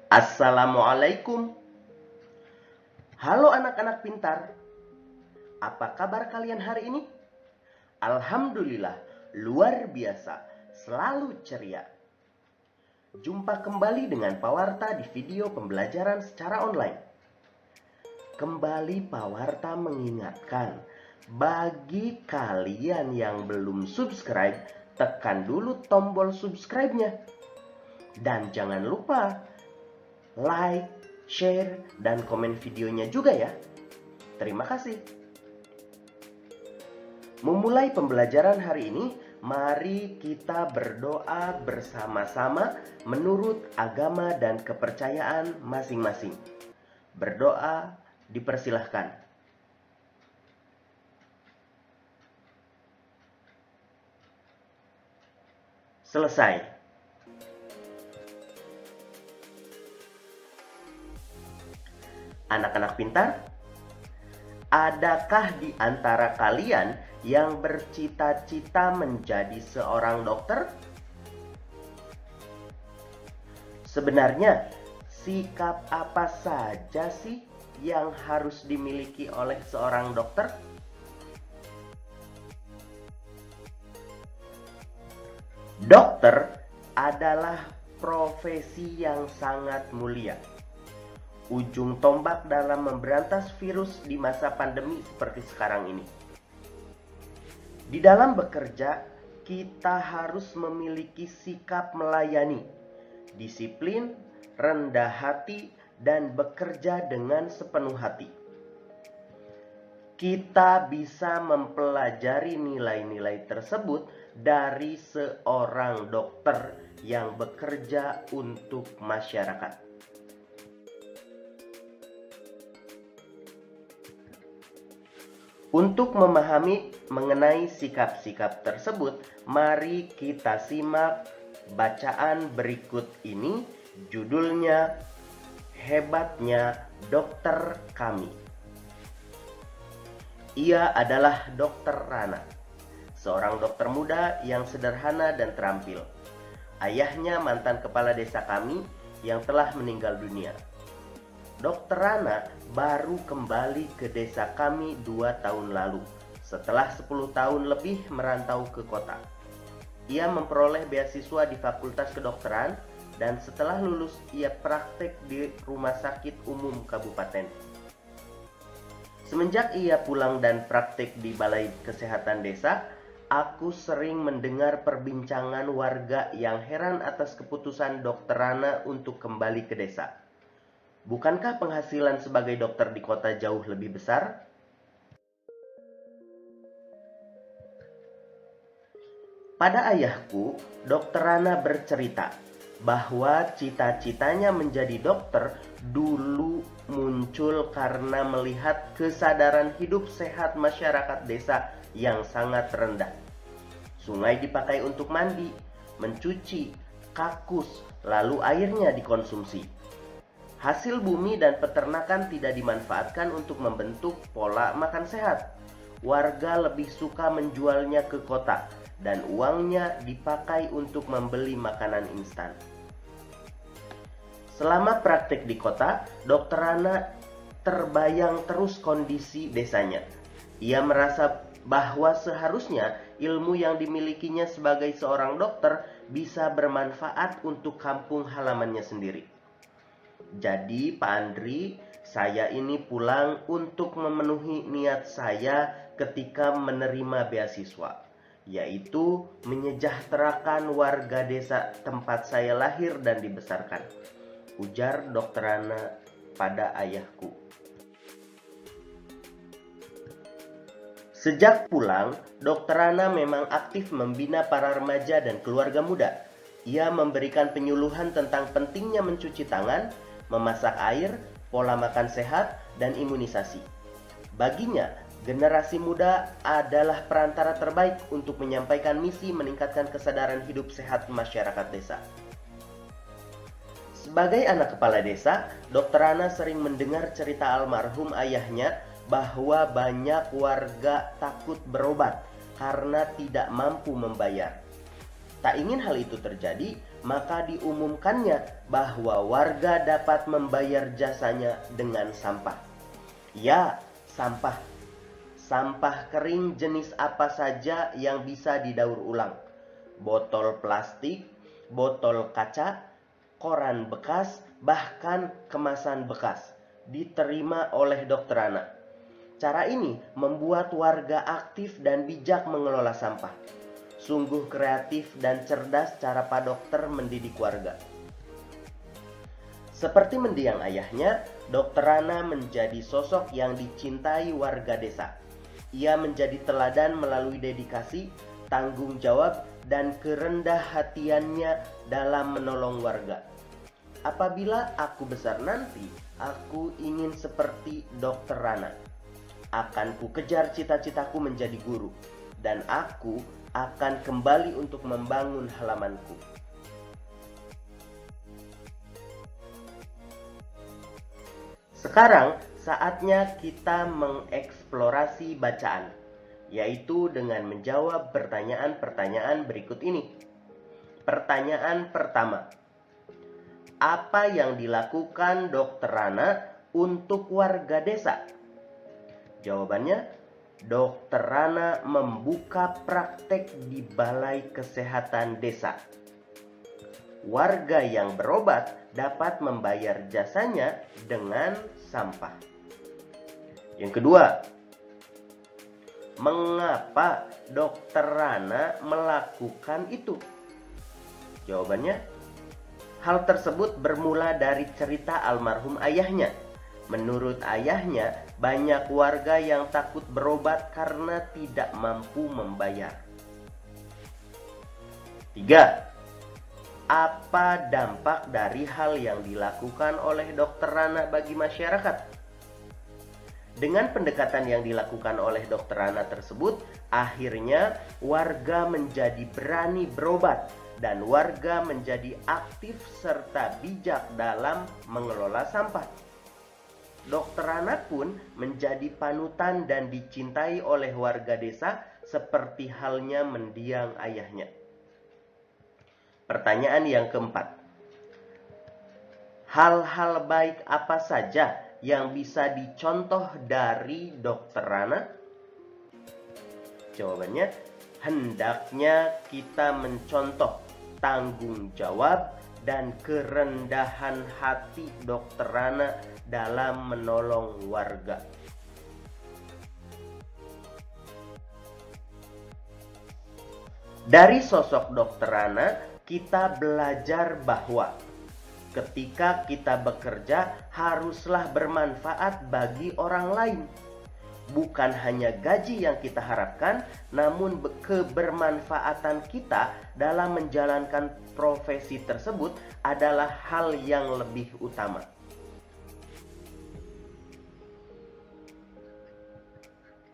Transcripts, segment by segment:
Assalamualaikum. Halo anak-anak pintar. Apa kabar kalian hari ini? Alhamdulillah, luar biasa, selalu ceria. Jumpa kembali dengan Pak Warta di video pembelajaran secara online. Kembali Pak Warta mengingatkan, bagi kalian yang belum subscribe, tekan dulu tombol subscribe-nya. Dan jangan lupa like, share, dan komen videonya juga ya. Terima kasih. Memulai pembelajaran hari ini, mari kita berdoa bersama-sama menurut agama dan kepercayaan masing-masing. Berdoa dipersilahkan. Selesai. Anak-anak pintar, adakah di antara kalian yang bercita-cita menjadi seorang dokter? Sebenarnya, sikap apa saja sih yang harus dimiliki oleh seorang dokter? Dokter adalah profesi yang sangat mulia. Ujung tombak dalam memberantas virus di masa pandemi seperti sekarang ini. Di dalam bekerja, kita harus memiliki sikap melayani, disiplin, rendah hati, dan bekerja dengan sepenuh hati. Kita bisa mempelajari nilai-nilai tersebut dari seorang dokter yang bekerja untuk masyarakat. Untuk memahami mengenai sikap-sikap tersebut, mari kita simak bacaan berikut ini. Judulnya, Hebatnya Dokter Kami. Ia adalah Dokter Rana, seorang dokter muda yang sederhana dan terampil. Ayahnya mantan kepala desa kami yang telah meninggal dunia. Dokter Rana baru kembali ke desa kami 2 tahun lalu, setelah 10 tahun lebih merantau ke kota. Ia memperoleh beasiswa di Fakultas Kedokteran, dan setelah lulus ia praktek di Rumah Sakit Umum Kabupaten. Semenjak ia pulang dan praktek di Balai Kesehatan Desa, aku sering mendengar perbincangan warga yang heran atas keputusan Dokter Rana untuk kembali ke desa. Bukankah penghasilan sebagai dokter di kota jauh lebih besar? Pada ayahku, Dokter Rana bercerita bahwa cita-citanya menjadi dokter dulu muncul karena melihat kesadaran hidup sehat masyarakat desa yang sangat rendah. Sungai dipakai untuk mandi, mencuci, kakus, lalu airnya dikonsumsi. Hasil bumi dan peternakan tidak dimanfaatkan untuk membentuk pola makan sehat. Warga lebih suka menjualnya ke kota, dan uangnya dipakai untuk membeli makanan instan. Selama praktek di kota, Dokter Rana terbayang terus kondisi desanya. Ia merasa bahwa seharusnya ilmu yang dimilikinya sebagai seorang dokter bisa bermanfaat untuk kampung halamannya sendiri. Jadi Pak Andri, saya ini pulang untuk memenuhi niat saya ketika menerima beasiswa, yaitu menyejahterakan warga desa tempat saya lahir dan dibesarkan, ujar Dokter Rana pada ayahku. Sejak pulang, Dokter Rana memang aktif membina para remaja dan keluarga muda. Ia memberikan penyuluhan tentang pentingnya mencuci tangan, memasak air, pola makan sehat, dan imunisasi. Baginya, generasi muda adalah perantara terbaik untuk menyampaikan misi meningkatkan kesadaran hidup sehat masyarakat desa. Sebagai anak kepala desa, Dokter Rana sering mendengar cerita almarhum ayahnya bahwa banyak warga takut berobat karena tidak mampu membayar. Tak ingin hal itu terjadi, maka diumumkannya bahwa warga dapat membayar jasanya dengan sampah. Ya, sampah. Sampah kering jenis apa saja yang bisa didaur ulang. Botol plastik, botol kaca, koran bekas, bahkan kemasan bekas diterima oleh Dr. Ana. Cara ini membuat warga aktif dan bijak mengelola sampah. Sungguh kreatif dan cerdas cara Pak Dokter mendidik warga. Seperti mendiang ayahnya, Dr. Ana menjadi sosok yang dicintai warga desa. Ia menjadi teladan melalui dedikasi, tanggung jawab, dan kerendah hatiannya dalam menolong warga. Apabila aku besar nanti, aku ingin seperti Dr. Ana. Akan ku kejar cita-citaku menjadi guru, dan aku akan kembali untuk membangun halamanku. Sekarang saatnya kita mengeksplorasi bacaan, yaitu dengan menjawab pertanyaan-pertanyaan berikut ini. Pertanyaan pertama, apa yang dilakukan Dr. Ana untuk warga desa? Jawabannya, Dr. Ana membuka praktek di Balai Kesehatan Desa. Warga yang berobat dapat membayar jasanya dengan sampah. Yang kedua, mengapa Dr. Ana melakukan itu? Jawabannya, hal tersebut bermula dari cerita almarhum ayahnya. Menurut ayahnya, banyak warga yang takut berobat karena tidak mampu membayar. 3. Apa dampak dari hal yang dilakukan oleh Dr. Ana bagi masyarakat? Dengan pendekatan yang dilakukan oleh Dr. Ana tersebut, akhirnya warga menjadi berani berobat dan warga menjadi aktif serta bijak dalam mengelola sampah. Dr. Ana pun menjadi panutan dan dicintai oleh warga desa seperti halnya mendiang ayahnya. Pertanyaan yang keempat, hal-hal baik apa saja yang bisa dicontoh dari Dr. Ana? Jawabannya, hendaknya kita mencontoh tanggung jawab dan kerendahan hati Dr. Ana dalam menolong warga. Dari sosok Dr. Ana, kita belajar bahwa ketika kita bekerja haruslah bermanfaat bagi orang lain. Bukan hanya gaji yang kita harapkan, namun kebermanfaatan kita dalam menjalankan profesi tersebut adalah hal yang lebih utama.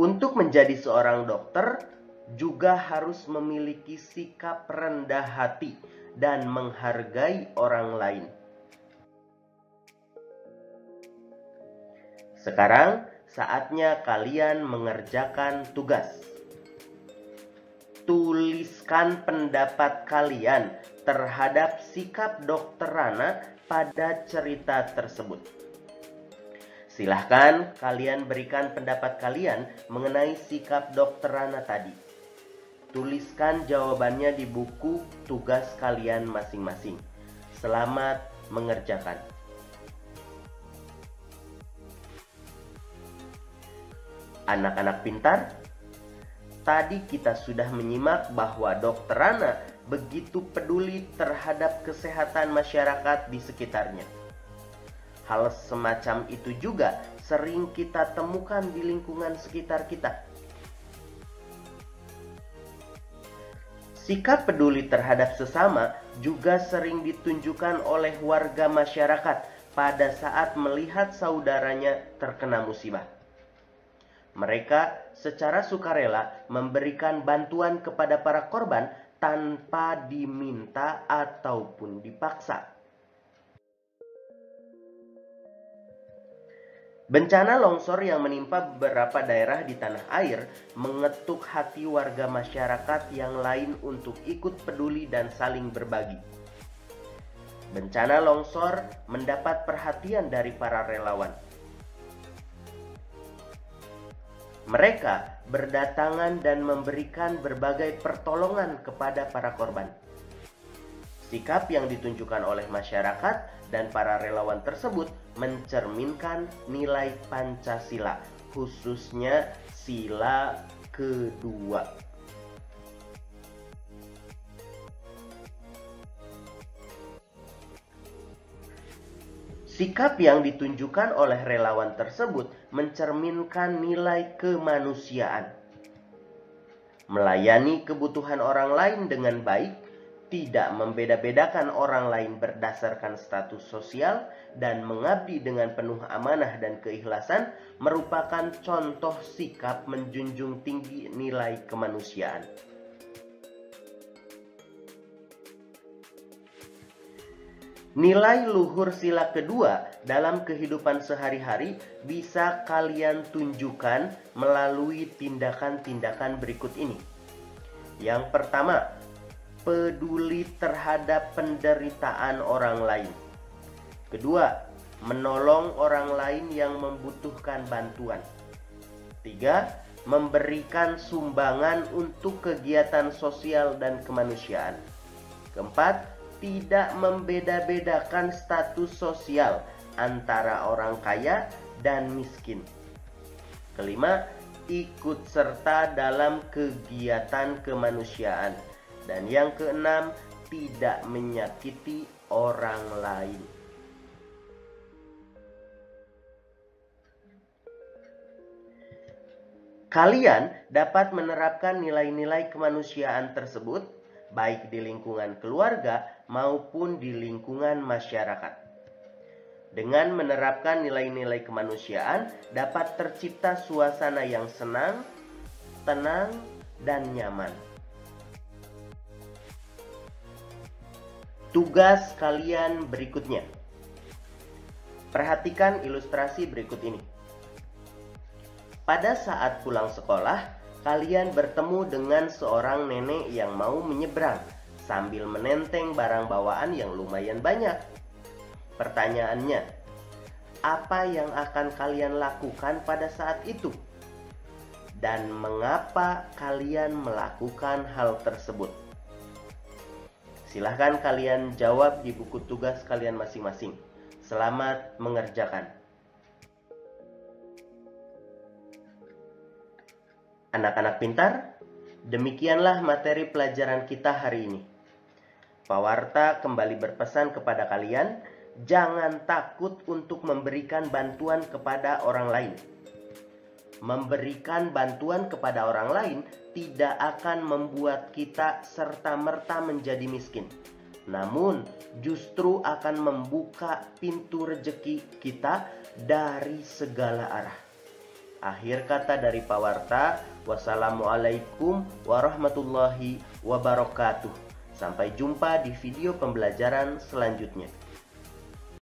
Untuk menjadi seorang dokter, juga harus memiliki sikap rendah hati dan menghargai orang lain. Sekarang saatnya kalian mengerjakan tugas. Tuliskan pendapat kalian terhadap sikap Dr. Ana pada cerita tersebut. Silahkan kalian berikan pendapat kalian mengenai sikap Dr. Ana tadi. Tuliskan jawabannya di buku tugas kalian masing-masing. Selamat mengerjakan. Anak-anak pintar, tadi kita sudah menyimak bahwa Dr. Ana begitu peduli terhadap kesehatan masyarakat di sekitarnya. Hal semacam itu juga sering kita temukan di lingkungan sekitar kita. Sikap peduli terhadap sesama juga sering ditunjukkan oleh warga masyarakat pada saat melihat saudaranya terkena musibah. Mereka secara sukarela memberikan bantuan kepada para korban tanpa diminta ataupun dipaksa. Bencana longsor yang menimpa beberapa daerah di tanah air mengetuk hati warga masyarakat yang lain untuk ikut peduli dan saling berbagi. Bencana longsor mendapat perhatian dari para relawan. Mereka berdatangan dan memberikan berbagai pertolongan kepada para korban. Sikap yang ditunjukkan oleh masyarakat dan para relawan tersebut mencerminkan nilai Pancasila, khususnya sila kedua. Sikap yang ditunjukkan oleh relawan tersebut mencerminkan nilai kemanusiaan. Melayani kebutuhan orang lain dengan baik, tidak membeda-bedakan orang lain berdasarkan status sosial, dan mengabdi dengan penuh amanah dan keikhlasan merupakan contoh sikap menjunjung tinggi nilai kemanusiaan. Nilai luhur sila kedua dalam kehidupan sehari-hari bisa kalian tunjukkan melalui tindakan-tindakan berikut ini. Yang pertama, peduli terhadap penderitaan orang lain. Kedua, menolong orang lain yang membutuhkan bantuan. Tiga, memberikan sumbangan untuk kegiatan sosial dan kemanusiaan. Keempat, tidak membeda-bedakan status sosial antara orang kaya dan miskin. Kelima, ikut serta dalam kegiatan kemanusiaan. Dan yang keenam, tidak menyakiti orang lain. Kalian dapat menerapkan nilai-nilai kemanusiaan tersebut baik di lingkungan keluarga maupun di lingkungan masyarakat. Dengan menerapkan nilai-nilai kemanusiaan, dapat tercipta suasana yang senang, tenang, dan nyaman. Tugas kalian berikutnya. Perhatikan ilustrasi berikut ini. Pada saat pulang sekolah, kalian bertemu dengan seorang nenek yang mau menyeberang sambil menenteng barang bawaan yang lumayan banyak. Pertanyaannya, apa yang akan kalian lakukan pada saat itu? Dan mengapa kalian melakukan hal tersebut? Silahkan kalian jawab di buku tugas kalian masing-masing. Selamat mengerjakan. Anak-anak pintar, demikianlah materi pelajaran kita hari ini. Pak Warta kembali berpesan kepada kalian, jangan takut untuk memberikan bantuan kepada orang lain. Memberikan bantuan kepada orang lain tidak akan membuat kita serta-merta menjadi miskin. Namun, justru akan membuka pintu rezeki kita dari segala arah. Akhir kata dari Pak Warta, wassalamualaikum warahmatullahi wabarakatuh. Sampai jumpa di video pembelajaran selanjutnya.